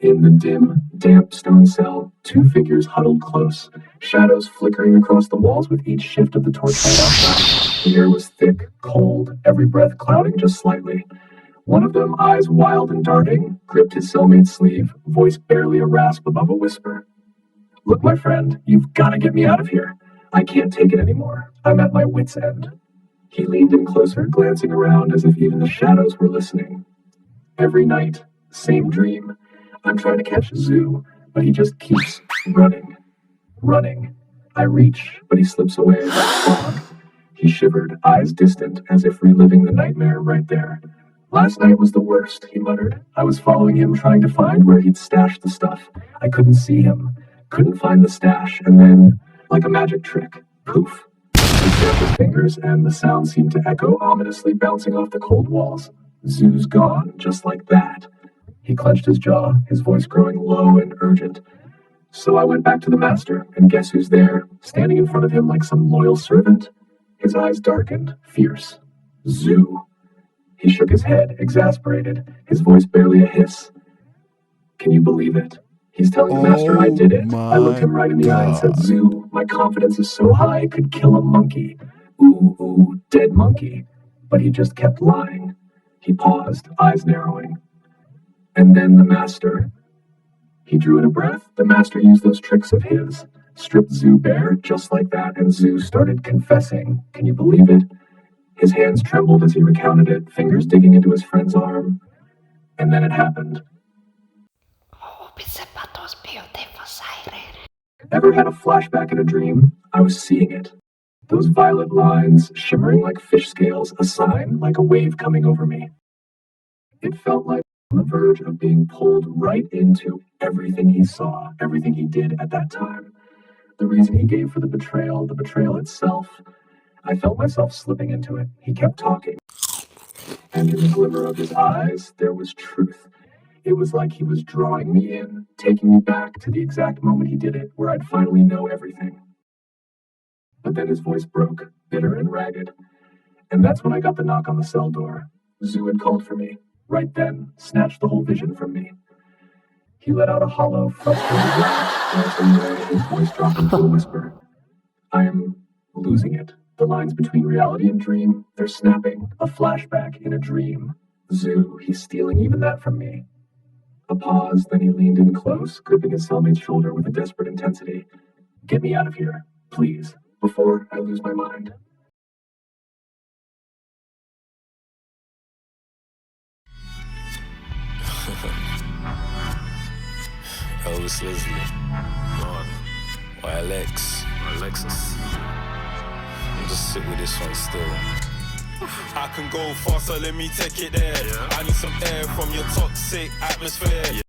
In the dim, damp stone cell, two figures huddled close, shadows flickering across the walls with each shift of the torchlight outside. The air was thick, cold, every breath clouding just slightly. One of them, eyes wild and darting, gripped his cellmate's sleeve, voice barely a rasp above a whisper. Look, my friend, you've got to get me out of here. I can't take it anymore. I'm at my wit's end. He leaned in closer, glancing around as if even the shadows were listening. Every night, same dream. I'm trying to catch Zoo, but he just keeps running. Running. I reach, but he slips away like fog. He shivered, eyes distant, as if reliving the nightmare right there. Last night was the worst, he muttered. I was following him, trying to find where he'd stashed the stuff. I couldn't see him, couldn't find the stash, and then, like a magic trick, poof. He snapped his fingers, and the sound seemed to echo ominously, bouncing off the cold walls. Zoo's gone, just like that. He clenched his jaw, his voice growing low and urgent. So I went back to the master, and guess who's there, standing in front of him like some loyal servant? His eyes darkened, fierce. Zoo. He shook his head, exasperated, his voice barely a hiss. Can you believe it? He's telling the master I did it. I looked him right in the eye and said, Zoo, my confidence is so high it could kill a monkey. Ooh, ooh, dead monkey. But he just kept lying. He paused, eyes narrowing. And then the master. He drew in a breath. The master used those tricks of his. Stripped Zoo bare, just like that, and Zoo started confessing. Can you believe it? His hands trembled as he recounted it, fingers digging into his friend's arm. And then it happened. Ever had a flashback in a dream? I was seeing it. Those violet lines, shimmering like fish scales, a sign, like a wave coming over me. It felt like on the verge of being pulled right into everything he saw, everything he did at that time. The reason he gave for the betrayal itself. I felt myself slipping into it. He kept talking. And in the glimmer of his eyes, there was truth. It was like he was drawing me in, taking me back to the exact moment he did it, where I'd finally know everything. But then his voice broke, bitter and ragged. And that's when I got the knock on the cell door. Zoo had called for me. Right then, snatched the whole vision from me. He let out a hollow, frustrated laugh, glancing away, his voice dropped into a whisper. I am losing it. The lines between reality and dream, they're snapping. A flashback in a dream. Zoo, he's stealing even that from me. A pause, then he leaned in close, gripping his cellmate's shoulder with a desperate intensity. Get me out of here, please, before I lose my mind. Elvis Leslie. God. Why Alex? Alexis. I'm just sit with this one still. I can go faster, let me take it there. Yeah. I need some air from your toxic atmosphere. Yeah.